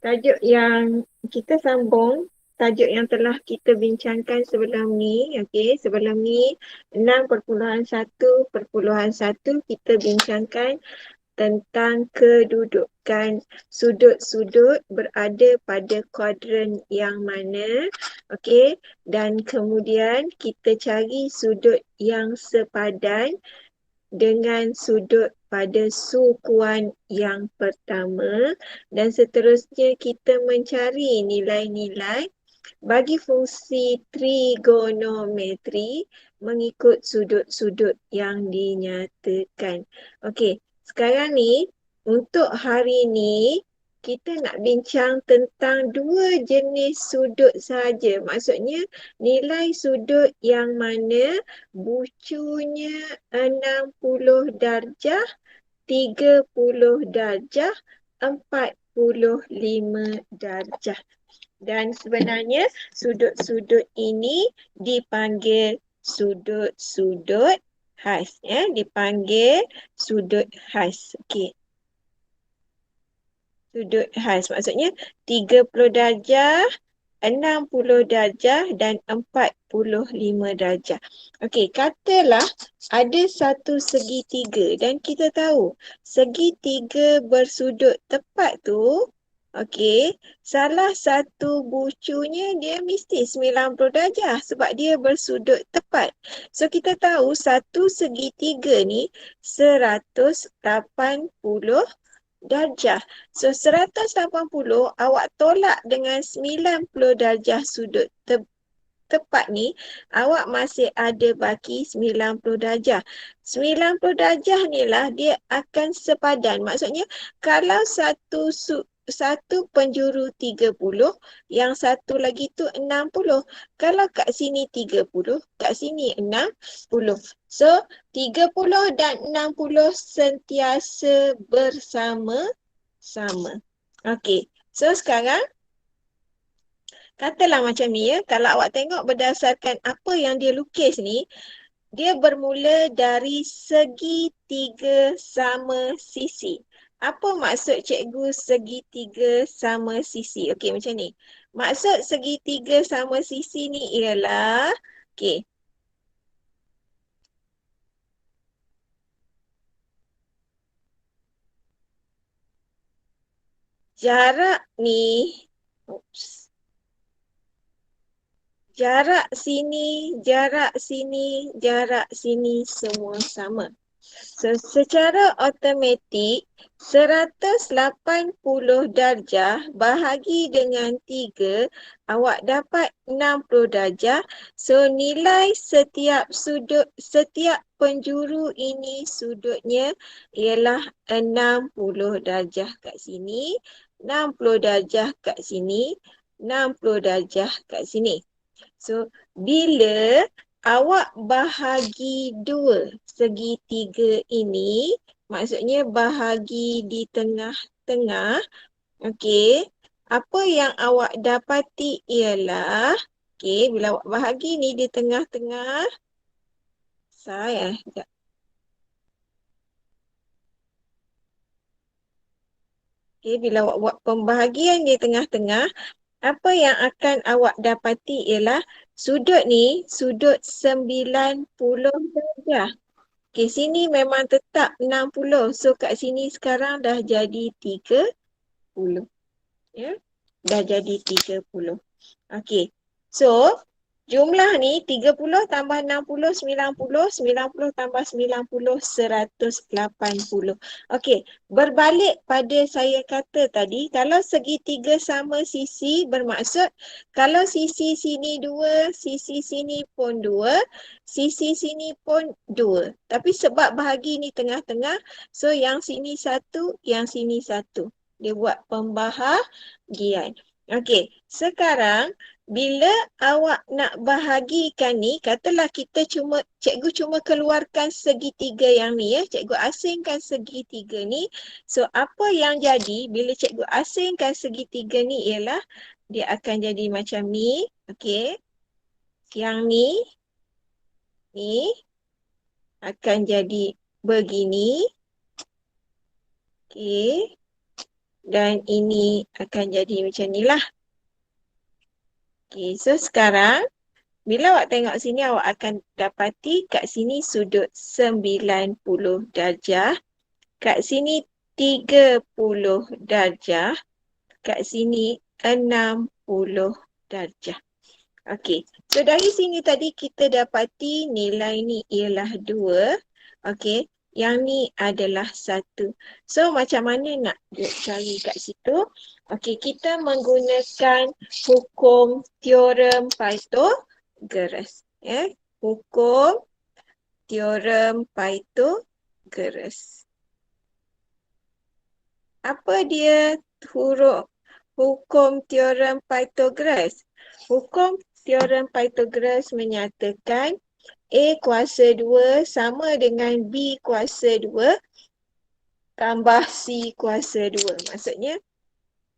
Tajuk yang kita sambung, tajuk yang telah kita bincangkan sebelum ni, okey, sebelum ni 6.1.1 kita bincangkan tentang kedudukan sudut-sudut berada pada kuadran yang mana, okey, dan kemudian kita cari sudut yang sepadan dengan sudut pada sukuan yang pertama dan seterusnya kita mencari nilai-nilai bagi fungsi trigonometri mengikut sudut-sudut yang dinyatakan. Okey, sekarang ni untuk hari ni kita nak bincang tentang dua jenis sudut saja. Maksudnya nilai sudut yang mana bucunya 60 darjah, 30 darjah, 45 darjah. Dan sebenarnya sudut-sudut ini dipanggil sudut-sudut khas. Dipanggil sudut khas. Okey. Sudut khas maksudnya 30 darjah, 60 darjah dan 45 darjah. Okey, katalah ada satu segitiga dan kita tahu segitiga bersudut tepat tu, okey, salah satu bucunya dia mesti 90 darjah sebab dia bersudut tepat. So kita tahu satu segitiga ni 180 darjah. So 180 awak tolak dengan 90 darjah sudut tepat ni, awak masih ada baki 90 darjah. 90 darjah ni lah dia akan sepadan. Maksudnya kalau satu penjuru 30, yang satu lagi tu 60. Kalau kat sini 30, kat sini 60. So 30 dan 60 sentiasa bersama-sama. Okey. So sekarang katalah macam ni ya, kalau awak tengok berdasarkan apa yang dia lukis ni, dia bermula dari segitiga sama sisi. Apa maksud cikgu segitiga sama sisi? Okey, macam ni. Maksud segitiga sama sisi ni ialah, okey, jarak ni, oops, jarak sini, jarak sini, jarak sini semua sama. So, secara automatik 180 darjah bahagi dengan 3, awak dapat 60 darjah. So nilai setiap sudut, setiap penjuru ini sudutnya ialah 60 darjah kat sini, 60 darjah kat sini, 60 darjah kat sini. So bila awak bahagi dua segitiga ini, maksudnya bahagi di tengah-tengah, okey, apa yang awak dapati ialah, okey, bila awak bahagi ni di tengah-tengah, sekejap. Okey, bila awak buat pembahagian di tengah-tengah, apa yang akan awak dapati ialah sudut ni, sudut 90 darjah. Okey, sini memang tetap 60. So, kat sini sekarang dah jadi 30. Ya, dah jadi 30. Okey, so jumlah ni 30 tambah 60, 90, 90 tambah 90, 180. Okey, berbalik pada saya kata tadi, kalau segitiga sama sisi bermaksud kalau sisi sini 2, sisi sini pun 2, sisi sini pun 2. Tapi sebab bahagi ni tengah-tengah, so yang sini 1, yang sini 1. Dia buat pembahagian. Okey, sekarang bila awak nak bahagikan ni, katalah cikgu cuma keluarkan segitiga yang ni ya, cikgu asingkan segitiga ni. So apa yang jadi bila cikgu asingkan segitiga ni ialah dia akan jadi macam ni, okey. Yang ni akan jadi begini. Okey. dan ini akan jadi macam ni lah. Okay, so sekarang bila awak tengok sini, awak akan dapati kat sini sudut 90 darjah, kat sini 30 darjah, kat sini 60 darjah. Okey, so dari sini tadi kita dapati nilai ni ialah 2. Okey, yang ni adalah 1. So macam mana nak cari kat situ? Okey, kita menggunakan hukum teorem Pythagoras. Hukum teorem Pythagoras. Apa dia huruf hukum teorem Pythagoras? Hukum teorem Pythagoras menyatakan A kuasa 2 sama dengan B kuasa 2 tambah C kuasa 2. Maksudnya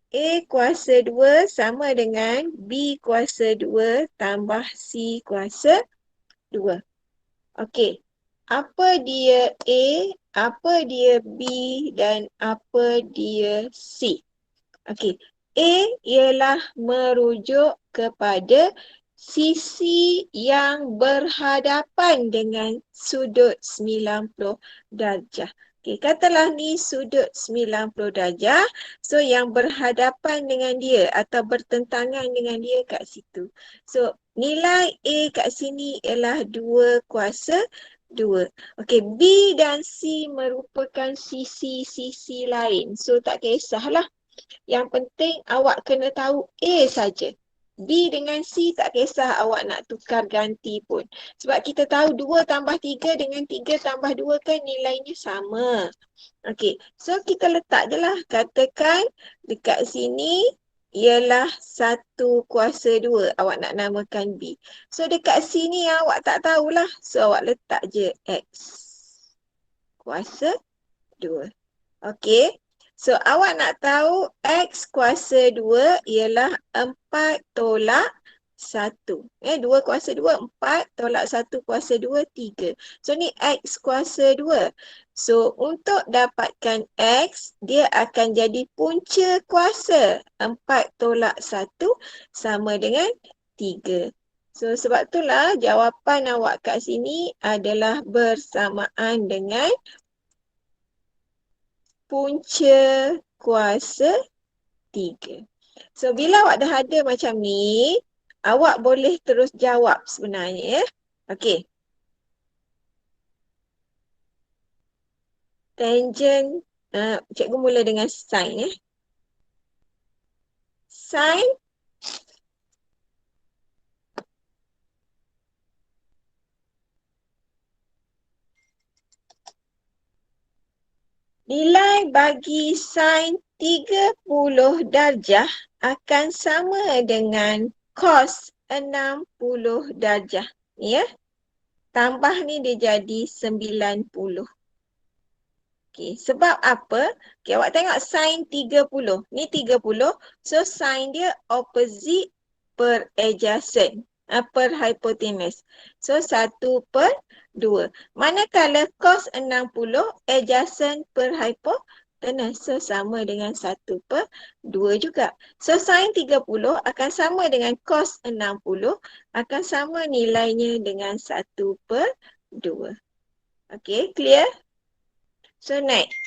A kuasa 2 sama dengan B kuasa 2 tambah C kuasa 2. Okey, apa dia A, apa dia B dan apa dia C? Okey, A ialah merujuk kepada sisi yang berhadapan dengan sudut 90 darjah. Okey, katalah ni sudut 90 darjah. So, yang berhadapan dengan dia atau bertentangan dengan dia kat situ. So, nilai A kat sini ialah 2 kuasa 2. Okey, B dan C merupakan sisi-sisi lain. So, tak kisahlah. Yang penting awak kena tahu A saja. B dengan C tak kisah awak nak tukar ganti pun. Sebab kita tahu 2 tambah 3 dengan 3 tambah 2 kan nilainya sama. Okey, so kita letak je lah. Katakan dekat sini ialah 1 kuasa 2. Awak nak namakan B. So dekat sini awak tak tahulah. So awak letak je X kuasa 2. Okey. So, awak nak tahu X kuasa 2 ialah 4 tolak 1. 2 kuasa 2, 4 tolak 1 kuasa 2, 3. So, ni X kuasa 2. So, untuk dapatkan X, dia akan jadi punca kuasa. 4 tolak 1 sama dengan 3. So, sebab itulah jawapan awak kat sini adalah bersamaan dengan punca kuasa 3. So, bila awak dah ada macam ni, awak boleh terus jawab sebenarnya. Okey. Tangent, cikgu mula dengan sin. Sin nilai bagi sin 30 darjah akan sama dengan cos 60 darjah. Ni ya. Tambah ni dia jadi 90. Okey, sebab apa? Okey, awak tengok sin 30. Ni 30. So, sin dia opposite per adjacent. Per hypotenuse. So, 1/2. Manakala cos 60 adjacent per hypotenuse. So, sama dengan 1/2 juga. So, sin 30 akan sama dengan cos 60. Akan sama nilainya dengan 1/2. Okey, clear? So, next.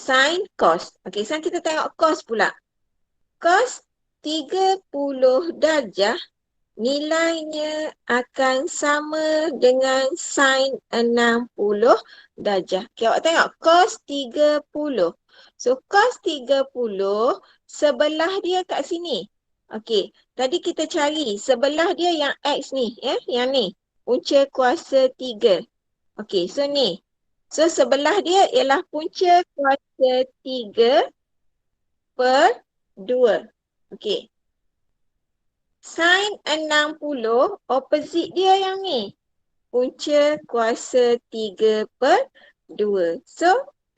Sin, cos. Okey, sekarang kita tengok cos pula. Cos 30 darjah nilainya akan sama dengan sin 60 darjah. Okey, awak tengok cos 30. So, cos 30 sebelah dia kat sini. Okey, tadi kita cari sebelah dia yang X ni. Yang ni. Punca kuasa 3. Okey, so ni. So, sebelah dia ialah punca kuasa 3/2. Okey. Sin 60, opposite dia yang ni. Punca kuasa 3/2. So,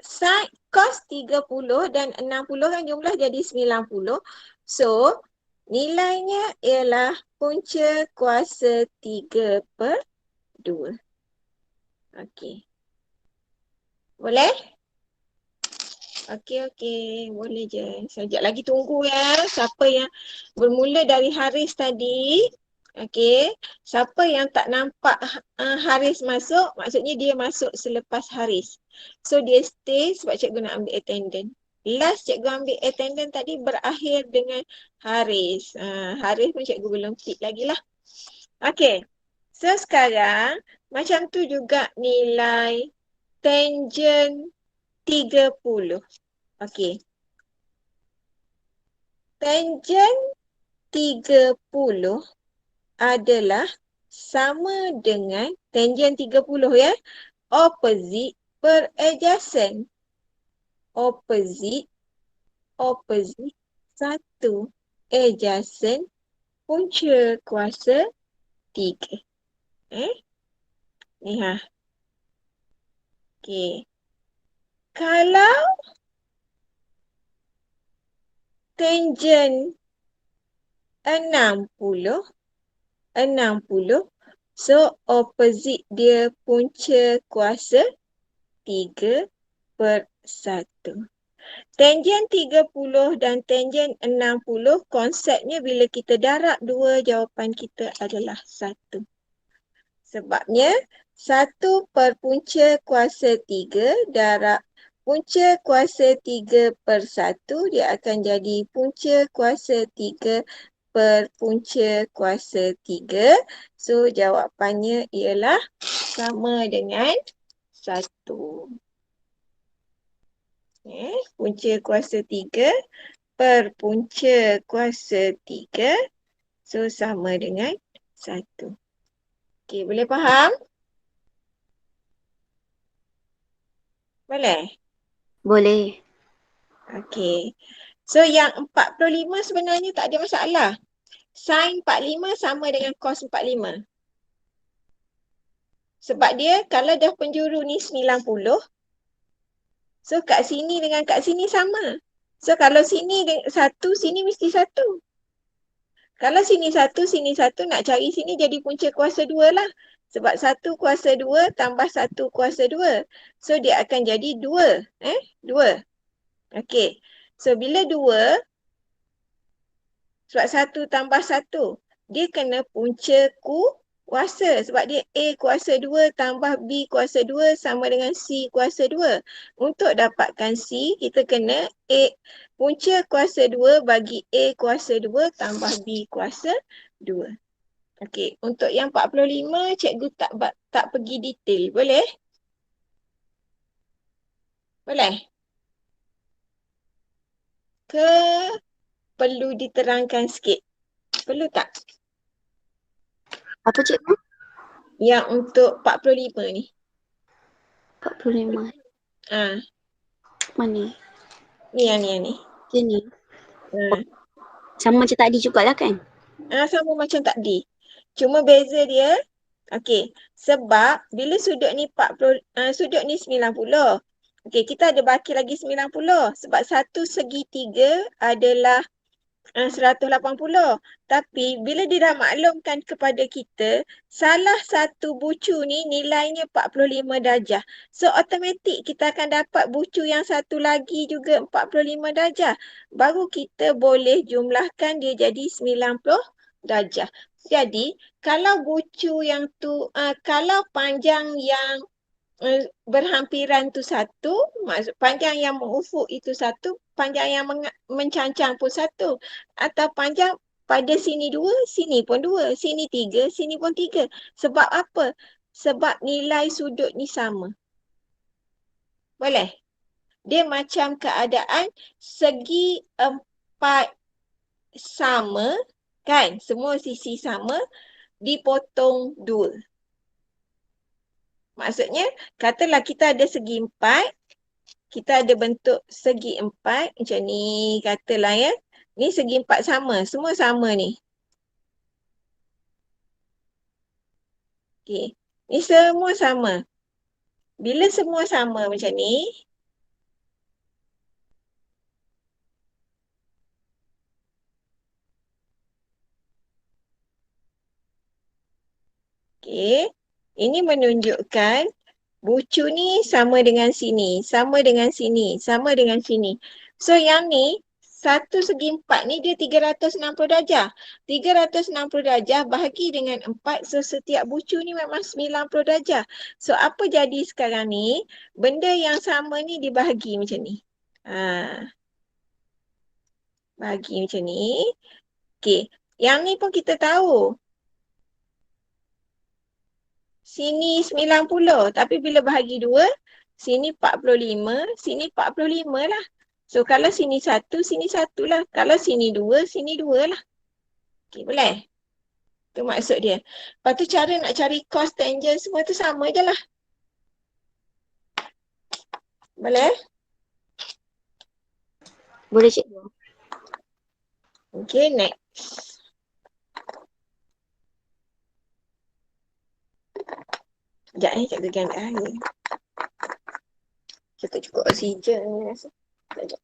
sin cos 30 dan 60 kan jumlah jadi 90. So, nilainya ialah punca kuasa 3/2. Okey. Boleh? Okey, boleh je. Sekejap lagi tunggu ya. Siapa yang bermula dari Haris tadi? Okey. Siapa yang tak nampak Haris masuk, maksudnya dia masuk selepas Haris. So dia stay sebab cikgu nak ambil attendance. Last cikgu ambil attendance tadi berakhir dengan Haris. Haris pun cikgu belum pick lagi lah. Okey. So sekarang macam tu juga nilai tangent 30. Okey. Tangent 30 adalah sama dengan tangent 30 ya. Opposite per adjacent. Opposite satu. Adjacent punca kuasa 3. Ni ha. Okey. Kalau tangent 60, so opposite dia punca kuasa 3/1. Tangent 30 dan tangent 60 konsepnya bila kita darab dua, jawapan kita adalah 1. Sebabnya 1 per punca kuasa 3 darab punca kuasa 3/1 dia akan jadi punca kuasa 3 per punca kuasa 3. So jawapannya ialah sama dengan 1. Punca kuasa 3 per punca kuasa 3. So sama dengan 1. Okey, boleh faham? Boleh? Boleh. Okey. So yang 45 sebenarnya tak ada masalah. Sin 45 sama dengan cos 45. Sebab dia kalau dah penjuru ni 90, so kat sini dengan kat sini sama. So kalau sini satu, sini mesti satu. Kalau sini satu, nak cari sini jadi punca kuasa 2 lah. Sebab 1 kuasa 2 tambah 1 kuasa 2. So dia akan jadi 2. 2. Okey. So bila 2, sebab 1 tambah 1, dia kena punca kuasa. Sebab dia A kuasa 2 tambah B kuasa 2 sama dengan C kuasa 2. Untuk dapatkan C, kita kena A punca kuasa 2 bagi A kuasa 2 tambah B kuasa 2. Okey, untuk yang 45, cikgu tak pergi detail. Boleh? Boleh? Ke perlu diterangkan sikit? Perlu tak? Apa cikgu? Yang untuk 45 ni. 45. Ah, Mana? yang ni. Yang ni. Ah. Sama macam tadi jugalah kan? Sama macam tadi. Cuma beza dia, okey, sebab bila sudut ni 40, sudut ni 90. Okey, kita ada baki lagi 90 sebab satu segitiga adalah 180. Tapi bila dia dah maklumkan kepada kita, salah satu bucu ni nilainya 45 darjah. So automatik kita akan dapat bucu yang satu lagi juga 45 darjah. Baru kita boleh jumlahkan dia jadi 90 darjah. Jadi kalau bucu yang tu, kalau panjang yang berhampiran tu satu, maksud panjang yang mengufuk itu satu, panjang yang mencancang pun satu, atau panjang pada sini 2, sini pun 2, sini 3, sini pun 3. Sebab apa? Sebab nilai sudut ni sama. Boleh? Dia macam keadaan segi 4 sama, kan? Semua sisi sama, dipotong 2. Maksudnya, katalah kita ada segi 4, kita ada bentuk segi 4 macam ni, katalah ya. Ni segi 4 sama, semua sama ni. Okey, ni semua sama. Bila semua sama macam ni, Okey. Ini menunjukkan bucu ni sama dengan sini, sama dengan sini, sama dengan sini. So yang ni, 1/4 ni dia 360 darjah. 360 darjah bahagi dengan 4, so setiap bucu ni memang 90 darjah. So apa jadi sekarang ni, benda yang sama ni dibahagi macam ni. Bahagi macam ni. Okey, yang ni pun kita tahu. Sini 90, tapi bila bahagi 2, sini 45, sini 45 lah. So kalau sini 1, sini 1 lah. Kalau sini 2, sini 2 lah. Okey, boleh? Itu maksud dia. Lepas tu cara nak cari cos, tangent semua tu sama je lah. Boleh? Boleh cikgu. Okey, next. Sekejap cikgu ganti air. Kita cukup oksigen ni rasa. Sekejap.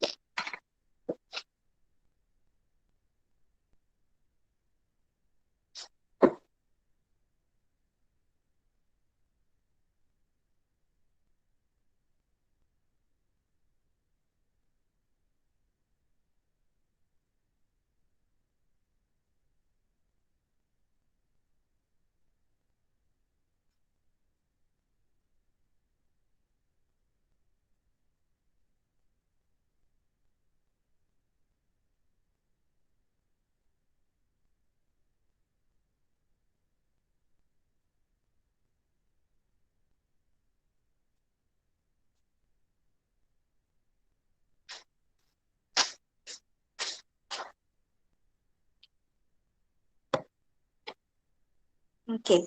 Okey.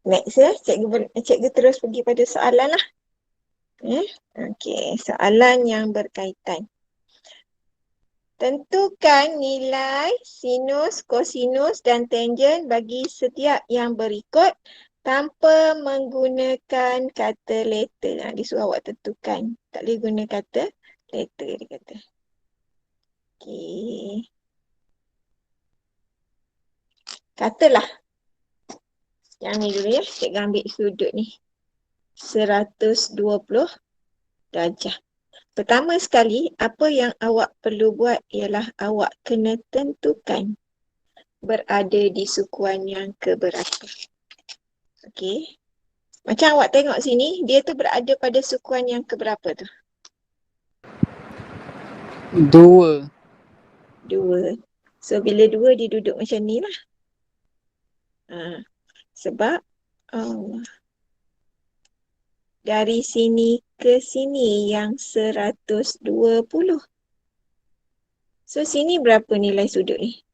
Next ya, cikgu terus pergi pada soalan lah. Okey, soalan yang berkaitan. Tentukan nilai sinus, kosinus dan tangen bagi setiap yang berikut tanpa menggunakan kata letter. Dia suruh awak tentukan. Tak boleh guna kata letter, dia kata. Okey. Katalah. Yang ni dulu ya, cikgu ambil sudut ni. 120 darjah. Pertama sekali, apa yang awak perlu buat ialah awak kena tentukan berada di sukuan yang keberapa. Okey. Macam awak tengok sini, dia tu berada pada sukuan yang keberapa tu? 2. 2. So, bila 2 dia duduk macam ni lah. Sebab dari sini ke sini yang 120. So, sini berapa nilai sudut ni?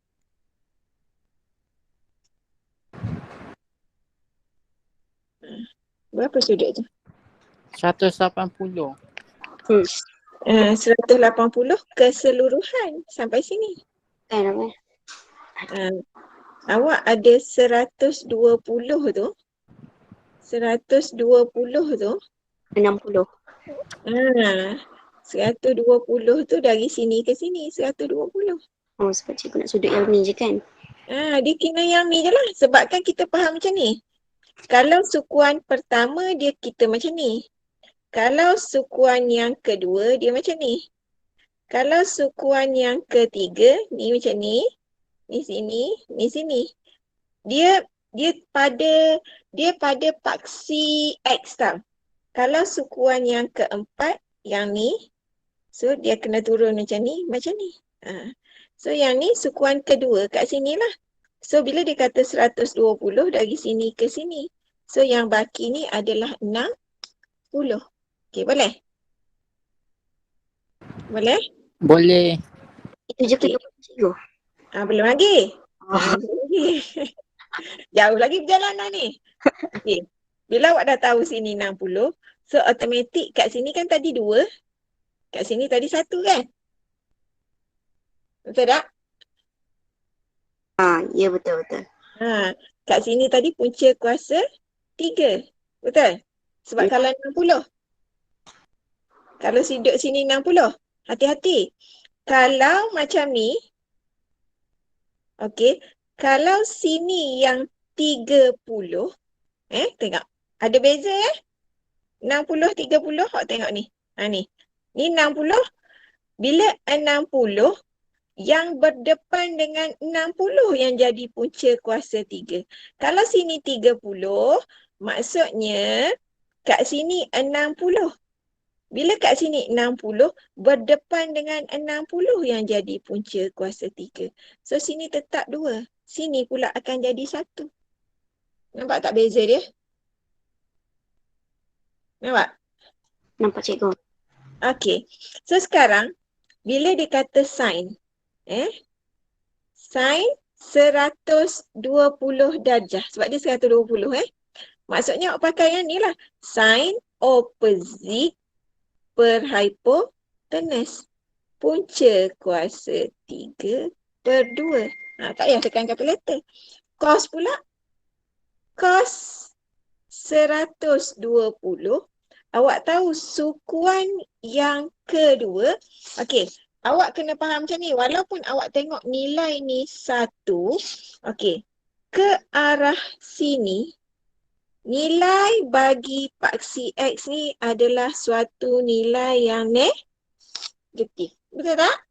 Berapa sudut tu? 180. 180 keseluruhan sampai sini. Kan apa? Awak ada 120 tu. 120 tu. 60. 120 tu dari sini ke sini. 120. Oh, sebab cikgu nak sudut yang ni je kan? Dia kena yang ni je lah. Sebab kan kita faham macam ni. Kalau sukuan pertama dia kita macam ni. Kalau sukuan yang kedua dia macam ni. Kalau sukuan yang ketiga ni macam ni. Ni sini, ni sini. Dia pada paksi X tau. Kalau sukuan yang keempat, yang ni, so dia kena turun macam ni. So yang ni sukuan kedua kat sini lah. So bila dia kata 120 dari sini ke sini, so yang baki ni adalah 60. Okey, boleh? Boleh? Boleh. Itu je ke cikgu? Belum lagi. Jauh lagi perjalanan ni. Okey. Bila awak dah tahu sini 60, so automatik kat sini kan tadi 2, kat sini tadi 1 kan? Betul tak? Ya betul-betul. Kat sini tadi punca kuasa 3. Betul? Sebab Ya. kalau 60. Kalau sudut sini 60. Hati-hati. Kalau macam ni, okey, Kalau sini yang 30, tengok. Ada beza 60, 30, awak tengok ni. Ni. Ni 60. Bila 60, yang berdepan dengan 60 yang jadi punca kuasa 3. Kalau sini 30, maksudnya kat sini 60. Bila kat sini 60, berdepan dengan 60 yang jadi punca kuasa 3. So, sini tetap 2. Sini pula akan jadi 1. Nampak tak beza dia? Nampak? Nampak cikgu. Okey. So, sekarang, bila dia kata sin, sin 120 darjah. Sebab dia 120, maksudnya awak pakai yang ni lah. Sin opposite per hypotenuse. Punca kuasa 3 per 2. Tak payah tekan kalkulator. Cos pula. Cos 120. Awak tahu sukuan yang kedua. Okey. Awak kena faham macam ni. Walaupun awak tengok nilai ni 1. Okey. Ke arah sini. Nilai bagi paksi X ni adalah suatu nilai yang negatif. Betul tak?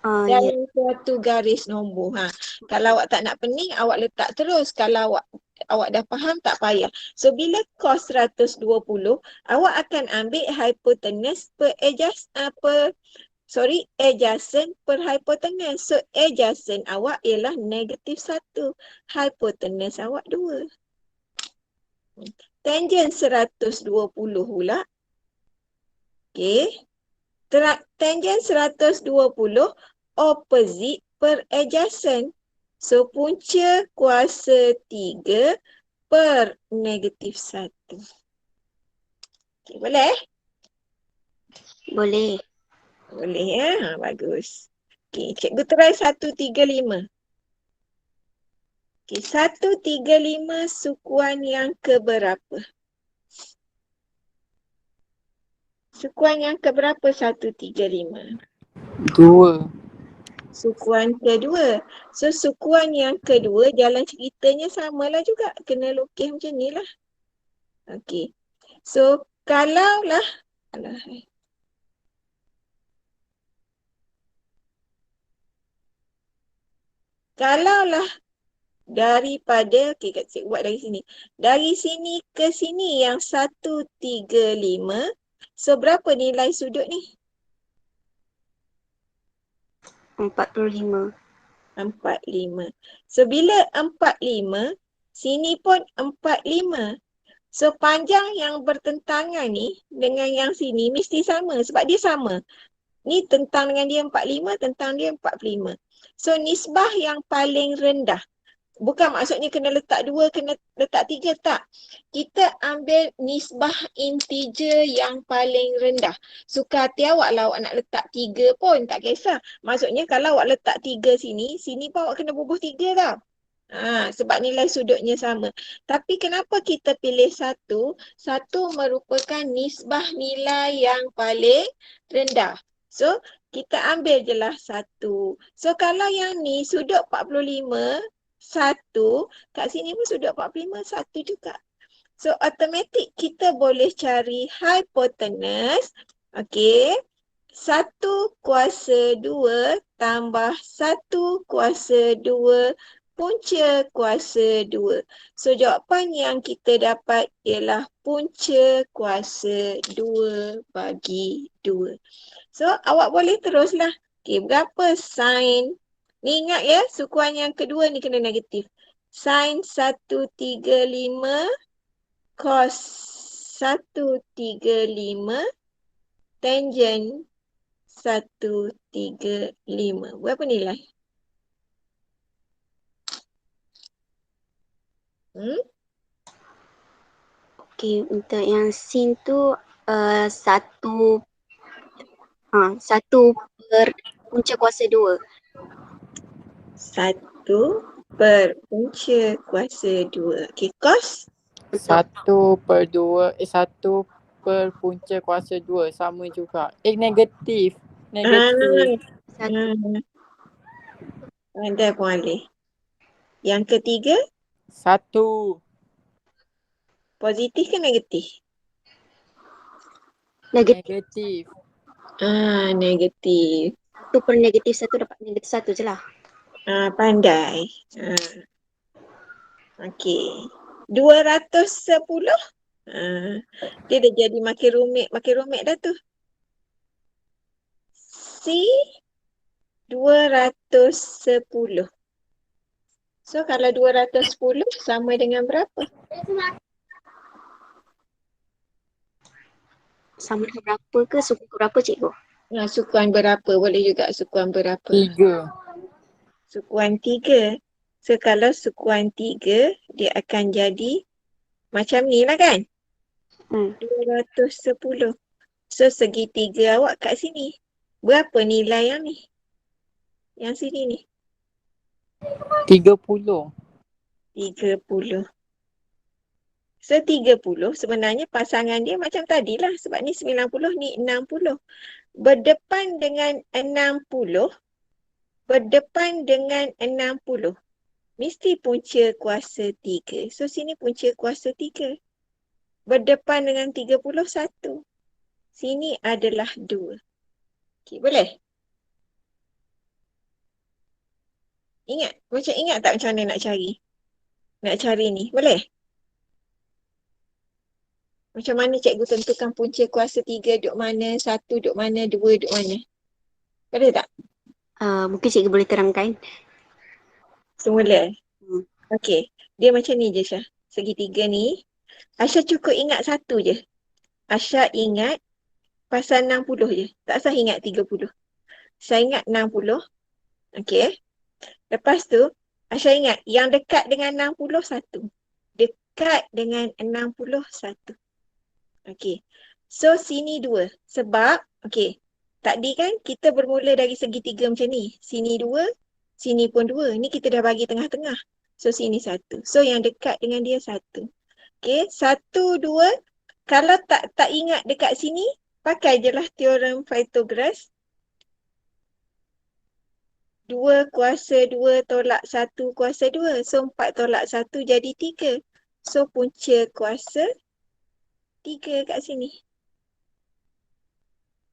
Ya. Dalam suatu garis nombor. Kalau awak tak nak pening, awak letak terus. Kalau awak dah faham, tak payah. So, bila cos 120, awak akan ambil hypotenuse per adjacent per hypotenuse. So, adjacent awak ialah negatif 1. Hypotenuse awak 2. Tangent 120 pula. Okey. Tangent 120 opposite per adjacent. So, punca kuasa 3 per negatif 1. Okay, boleh? Boleh. Boleh ya? Bagus. Okay, cikgu try 135. Okay, 135 sukuan yang keberapa? Sukuan yang keberapa 135? 2. Sukuan kedua. So, sukuan yang kedua, jalan ceritanya samalah juga. Kena lukis macam ni lah. Okey. So, kalaulah daripada, cikgu buat dari sini. Dari sini ke sini yang 135. So, berapa nilai sudut ni? 45. 45. So, bila 45, sini pun 45. So, panjang yang bertentangan ni dengan yang sini mesti sama sebab dia sama. Ni tentang dengan dia 45, tentang dia 45. So, nisbah yang paling rendah. Bukan maksudnya kena letak 2, kena letak 3, tak. Kita ambil nisbah integer yang paling rendah. Suka hati awak lah awak nak letak 3 pun, tak kisah. Maksudnya kalau awak letak 3 sini, sini pun awak kena bubuh 3 tau. Sebab nilai sudutnya sama. Tapi kenapa kita pilih 1? 1 merupakan nisbah nilai yang paling rendah. So, kita ambil je lah 1. So, kalau yang ni sudut 45, 1, kat sini pun sudut 45, 1 juga. So, automatik kita boleh cari hypotenuse. Okey. 1 kuasa 2 tambah 1 kuasa 2 punca kuasa 2. So, jawapan yang kita dapat ialah punca kuasa 2 bagi 2. So, awak boleh teruslah. Okey, berapa sin? Ni ingat ya, sukuan yang kedua ni kena negatif. Sin 135 cos 135 tangent 135. Berapa nilai? Okey, untuk yang sin tu 1 per punca kuasa 2. 1 per punca kuasa 2. Okey, cos? 1 per 2, 1 per punca kuasa 2 sama juga. Negatif. Negatif. Pandai Puan Ali. Yang ketiga, 1. positif ke negatif? Negatif. Negatif. Negatif. 1 per negatif 1 dapat negatif 1 je lah. Pandai. Okey. 210. Dia dah jadi makin rumit dah tu. C 210. So kalau 210 sama dengan berapa? Sama dengan berapa ke suku ke berapa cikgu? Sukuan berapa? Boleh juga sukuan berapa? 3. Sukuan 3. So kalau sukuan 3, dia akan jadi macam ni lah kan? 210. So segitiga awak kat sini. Berapa nilai yang ni? Yang sini ni? 30. 30. So 30 sebenarnya pasangan dia macam tadilah. Sebab ni 90, ni 60. Berdepan dengan 60. Berdepan dengan 60. Mesti punca kuasa 3. So sini punca kuasa 3. Berdepan dengan 31. Sini adalah 2. Okey, boleh? Ingat tak macam mana nak cari? Nak cari ni, boleh? Macam mana cikgu tentukan punca kuasa 3 duk mana, 1 duk mana, 2 duk mana? Boleh tak? Mungkin cikgu boleh terangkan. Semula. Okey. Dia macam ni je Syah. Segitiga ni. Aisyah cukup ingat satu je. Aisyah ingat pasal 60 je. Tak usah ingat 30. Saya ingat 60. Okey. Lepas tu, Aisyah ingat yang dekat dengan 61. Dekat dengan 61. Okey. So, sini 2. Sebab, okey. Tadi kan kita bermula dari segitiga macam ni. Sini 2, sini pun 2. Ni kita dah bagi tengah-tengah. So, sini 1. So, yang dekat dengan dia 1. Okey. 1, 2. Kalau tak ingat dekat sini, pakai je lah teorem Pythagoras. 2 kuasa 2 tolak 1 kuasa 2. So, 4 tolak 1 jadi 3. So, punca kuasa 3 kat sini.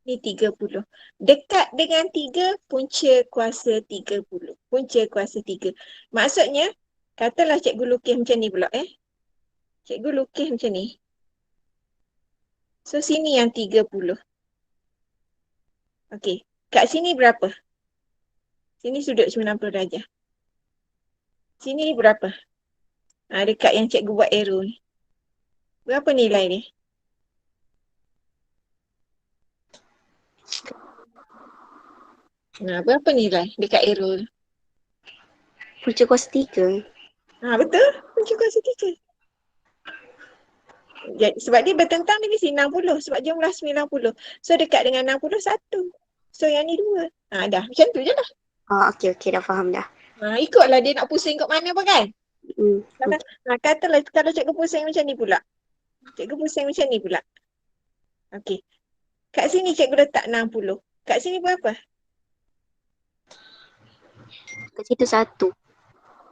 Ni 30. Dekat dengan 3, punca kuasa 30. Punca kuasa 3. Maksudnya, katalah cikgu lukis macam ni pula Cikgu lukis macam ni. So, sini yang 30. Okey. Kat sini berapa? Sini sudut 90 darjah. Sini berapa? Dekat yang cikgu buat arrow ni. Berapa nilai dia? Berapa nilai dekat arrow tu? Punca kuasa 3. Betul. Punca kuasa 3. Sebab dia bertentang dengan sini 60. Sebab jumlah 90. So dekat dengan 61. So yang ni 2. Dah. Macam tu je lah. Okey, dah faham dah. Ikutlah dia nak pusing kat mana pun kan? Hmm. Katalah kalau cikgu pusing macam ni pula. Cikgu pusing macam ni pula. Okey. Kat sini cikgu letak 60. Kat sini berapa? Kat situ 1.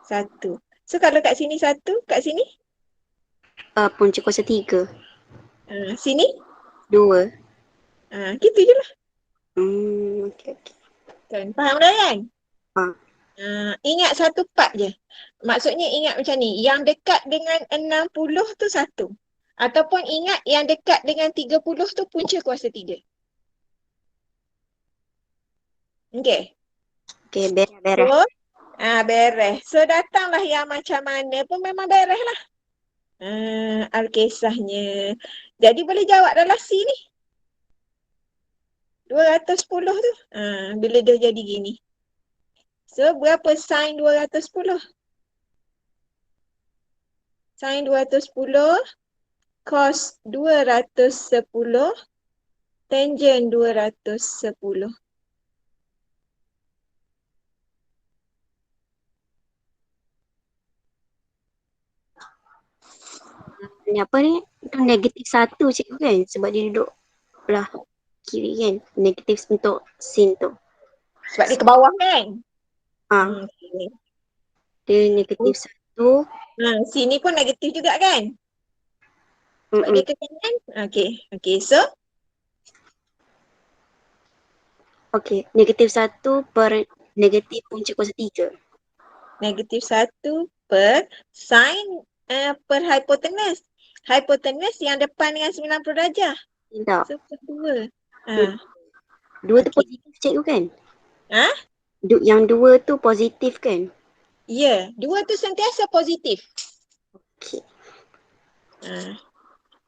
1. So kalau kat sini 1, kat sini? Punca kuasa 3. Sini? 2. Gitu je lah. Okey. Kan? Faham dah kan? Ingat satu part je. Maksudnya ingat macam ni. Yang dekat dengan 60 tu 1. Ataupun ingat yang dekat dengan 30 tu punca kuasa 3. Okey. Okey, beres. So, beres. So datanglah yang macam mana pun memang beres lah. Alkisahnya. Jadi boleh jawab dalam C ni. 210 tu. Bila dah jadi gini. So, berapa sin 210? Sin 210, cos 210, tangent 210. Ni apa ni? Itu negatif 1 cikgu kan? Sebab dia duduk belah kiri kan? Negatif untuk sin tu. Sebab dia ke bawah kan? Okay. Dia negatif 1. Sini pun negatif juga kan? Sebab dia ke kanan. Okay. So, Okey, negatif 1 per negatif punca kuasa 3. negatif 1 per sin per hipotenus. Hipotenus yang depan dengan 90 darjah. Tak. So, per 2. Dua tu Okey. positif cikgu kan? Ha? Yang 2 tu positif kan? Ya, 2 tu sentiasa positif. Okey.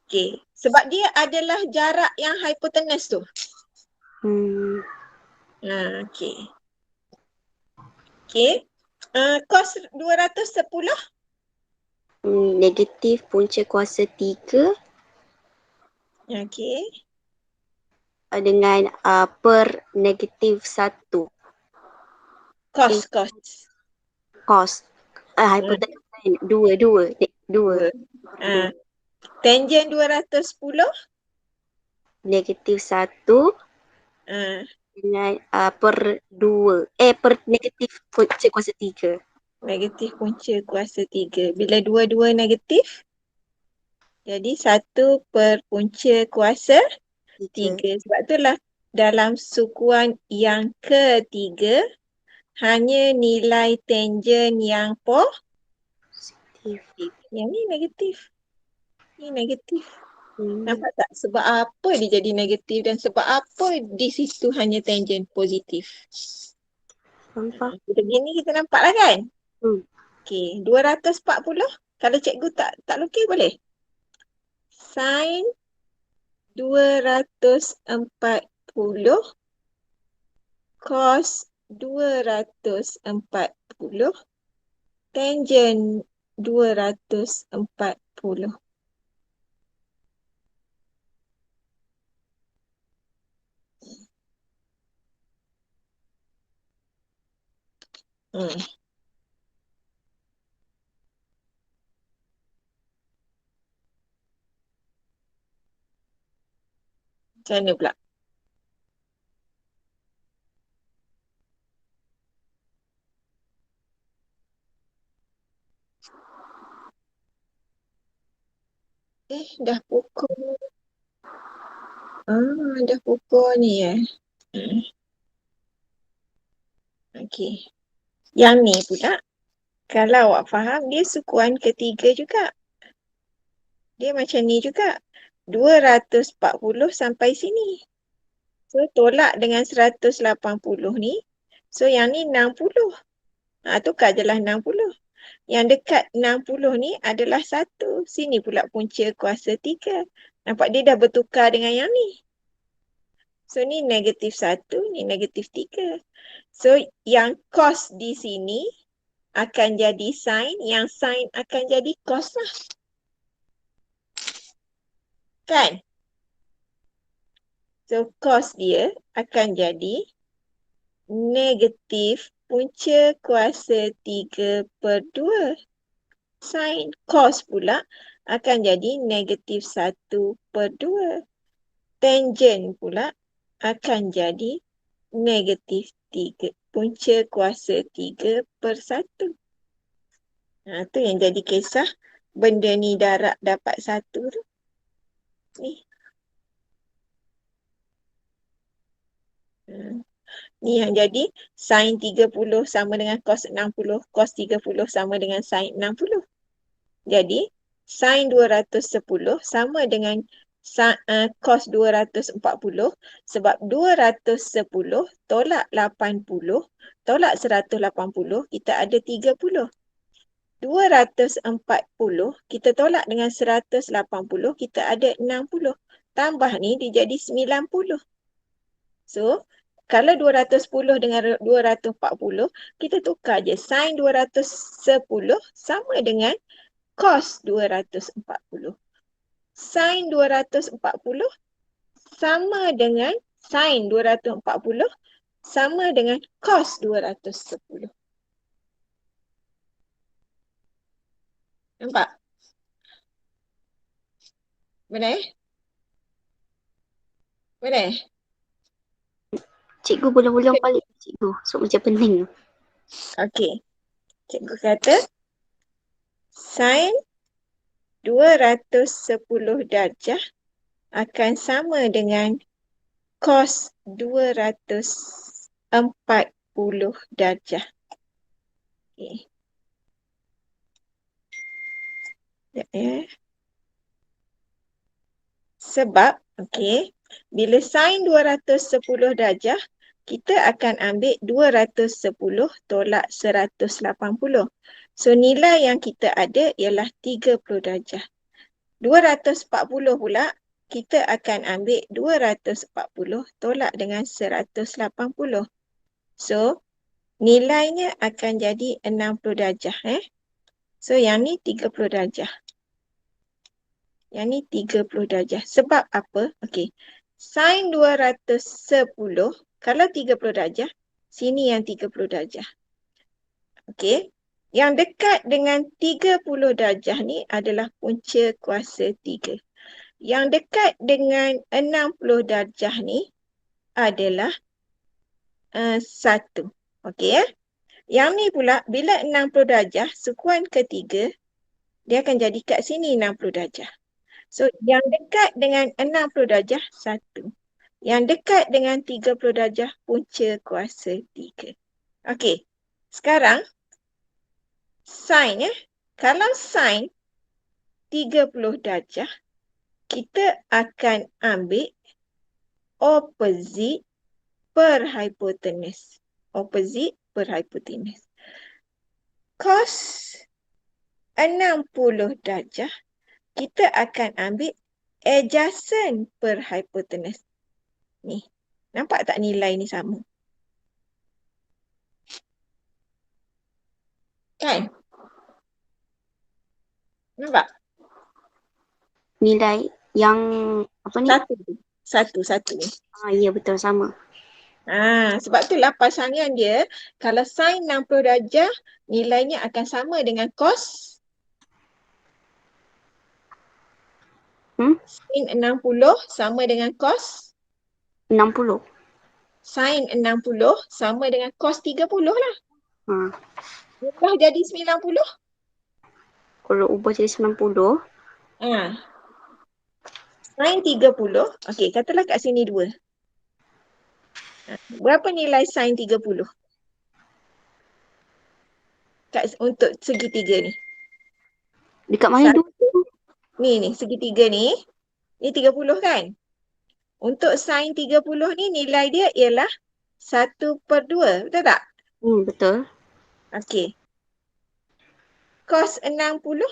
Okey. Sebab dia adalah jarak yang hipotenus tu. Okey. Okey. Cos 210 Negatif punca kuasa 3 okey. dengan per negatif 1 Cos. cos. Hipotenus kan? 2. Tangent 210 Negatif 1 dengan per 2. Per negatif punca kuasa 3. negatif punca kuasa 3. Bila dua-dua negatif, jadi 1 per punca kuasa 3. Sebab itulah dalam sukuan yang ketiga, hanya nilai tangent yang positif. Yang ni negatif. Ni negatif. Nampak tak? Sebab apa dia jadi negatif dan sebab apa di situ hanya tangent positif? Nampak? Kita gini kita nampak lah kan? Okey, 240. Kalau cikgu tak lukis boleh? Sin 240 cos 240 tangent 240. Macam mana pula? Dah pukul. Dah pukul ni Okey. Yang ni pula, kalau awak faham, dia sukuan ketiga juga. Dia macam ni juga. 240 sampai sini. So, tolak dengan 180 ni. So, yang ni 60. Tukar je lah 60. Yang dekat 60 ni adalah 1. Sini pula punca kuasa 3. Nampak dia dah bertukar dengan yang ni. So, ni negatif 1, ni negatif 3. So, yang cos di sini akan jadi sin, yang sin akan jadi cos lah. Kan? So, cos dia akan jadi negatif punca kuasa 3 per 2. Sin cos pula akan jadi negatif 1 per 2. Tangent pula akan jadi negatif 3. Punca kuasa 3 per 1. Tu yang jadi kisah benda ni darab dapat 1 tu. Ni. Ni yang jadi sin 30 sama dengan cos 60, cos 30 sama dengan sin 60. Jadi sin 210 sama dengan cos 240 sebab 210 tolak 80 tolak 180 kita ada 30. 240 kita tolak dengan 180 kita ada 60. Tambah ni dia jadi 90. So, kalau 210 dengan 240, kita tukar je. Sin 210 sama dengan cos 240. Sin 240 sama dengan sin 240 sama dengan cos 210. Nampak? Benar Benar Cikgu boleh ulang balik cikgu. So macam pening. Okey. Cikgu kata sin 210 darjah akan sama dengan cos 240 darjah. Okey. Sekejap ya. Sebab, okey, bila sin 210 darjah, kita akan ambil 210 tolak 180. So, nilai yang kita ada ialah 30 darjah. 240 pula, kita akan ambil 240 tolak dengan 180. So, nilainya akan jadi 60 darjah. So, yang ni 30 darjah. Yang ni 30 darjah. Sebab apa? Okey. Sin 210, kalau 30 darjah, sini yang 30 darjah. Okey. Yang dekat dengan 30 darjah ni adalah punca kuasa 3. Yang dekat dengan 60 darjah ni adalah 1. Okey ya. Yang ni pula, bila 60 darjah, sukuan ketiga, dia akan jadi kat sini 60 darjah. So, yang dekat dengan 60 darjah, 1. Yang dekat dengan 30 darjah, punca kuasa 3. Okey, sekarang sin ya. Kalau sin 30 darjah, kita akan ambil opposite per hypotenuse. Opposite per hypotenuse. Cos 60 darjah, kita akan ambil adjacent per hypotenuse. Ni. Nampak tak nilai ni sama? Kan? Nampak? Nilai yang apa ni? Satu. Ya betul sama. Sebab itulah pasangan dia, kalau sin 60 darjah, nilainya akan sama dengan cos sin 60 sama dengan cos 60. sin 60 sama dengan cos 30 lah. Ubah jadi 90. Kalau ubah jadi 90. Sin 30. Okey, katalah kat sini 2. Berapa nilai sin 30? Untuk segitiga ni. Dekat mana tu? Ni, segitiga ni. Ni 30 kan? Untuk sin 30 ni nilai dia ialah 1/2. Betul tak? Betul. Okey. Cos 60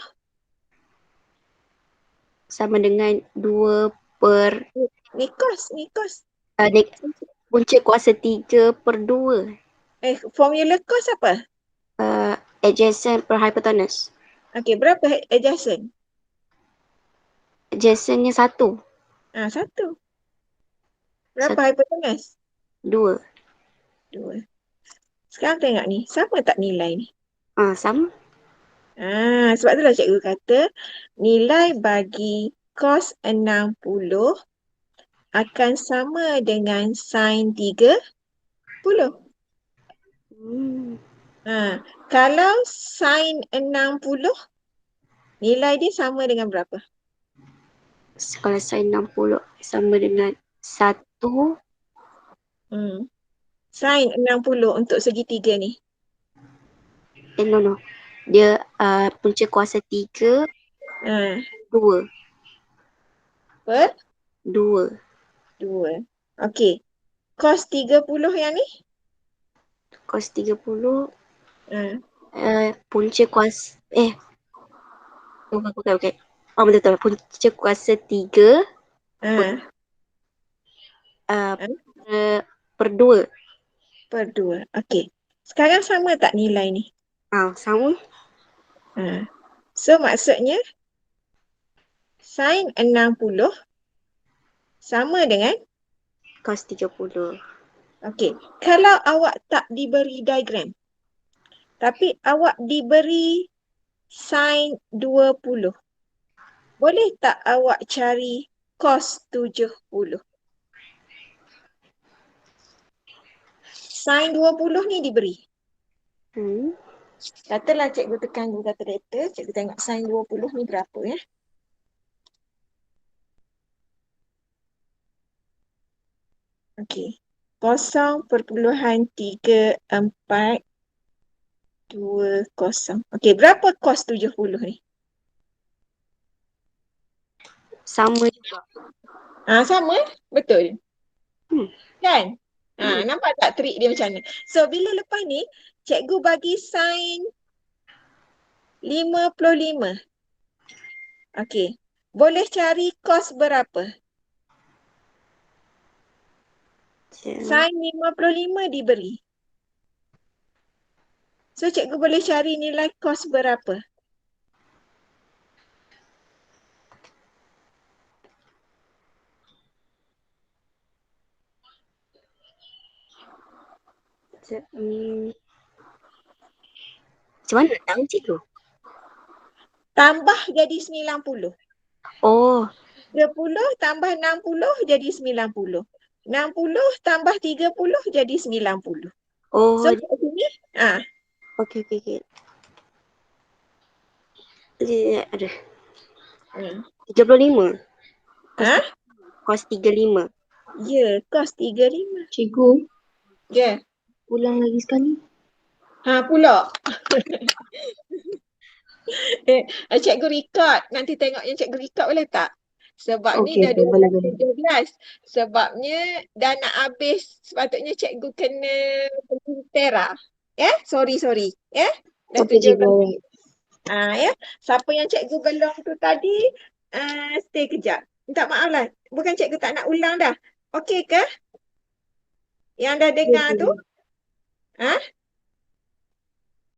sama dengan 2 per ni cos. punca kuasa 3/2. Formula cos apa? Adjacent per hypotenuse. Okey, berapa adjacent? Adjacentnya 1. 1. Berapa hypotenuse? 2. 2. Sekarang tengok ni, sama tak nilai ni? Sama. Sebab itulah cikgu kata nilai bagi cos 60 akan sama dengan sin 30. Kalau sin 60, nilai dia sama dengan berapa? Kalau sin 60 sama dengan 1. Sin 60 untuk segitiga ni. No. Dia punca kuasa 3 2. Per 2. Okey. Cos 30 yang ni? Cos 30 punca kuasa Okey. Betul. Punca kuasa 3 per 2. Per 2. Okey. Sekarang sama tak nilai ni? Sama. So maksudnya sin 60 sama dengan cos 30. Okey. Kalau awak tak diberi diagram, tapi awak diberi sin 20, boleh tak awak cari cos 70? Sin 20 ni diberi. Hmm. Katalah cikgu tekan Google kalkulator, cikgu tengok sin 20 ni berapa ya. Okey. 0.3420. Okey, berapa cos 70 ni? Sama juga. Sama betul. Hmm. Kan? Hmm. Nampak tak trik dia macam mana? So, bila lepas ni, cikgu bagi sin 55. Okey. Boleh cari cos berapa? Sin 55 diberi. So, cikgu boleh cari nilai cos berapa? Macam mana nak tahu cikgu? Tambah jadi 90. Oh, 30 tambah 60 jadi 90. 60 tambah 30 jadi 90. oh, So, kat sini, okey. Ada hmm. 35. Ha? Kos 35. Ya, cos 35. Cikgu, Ya. ulang lagi sekali. Pula. Cikgu record. Nanti tengok yang cikgu record boleh tak? Sebab ni Okey, dah boleh. 12.17. Sebabnya dah nak habis. Sepatutnya cikgu kena pergi Tera. Sorry. Dah Okey, 17. cikgu. Ya. Siapa yang cikgu belum tu tadi, stay kejap. Minta maaf lah. Bukan cikgu tak nak ulang dah. Okey ke? Yang dah dengar tu?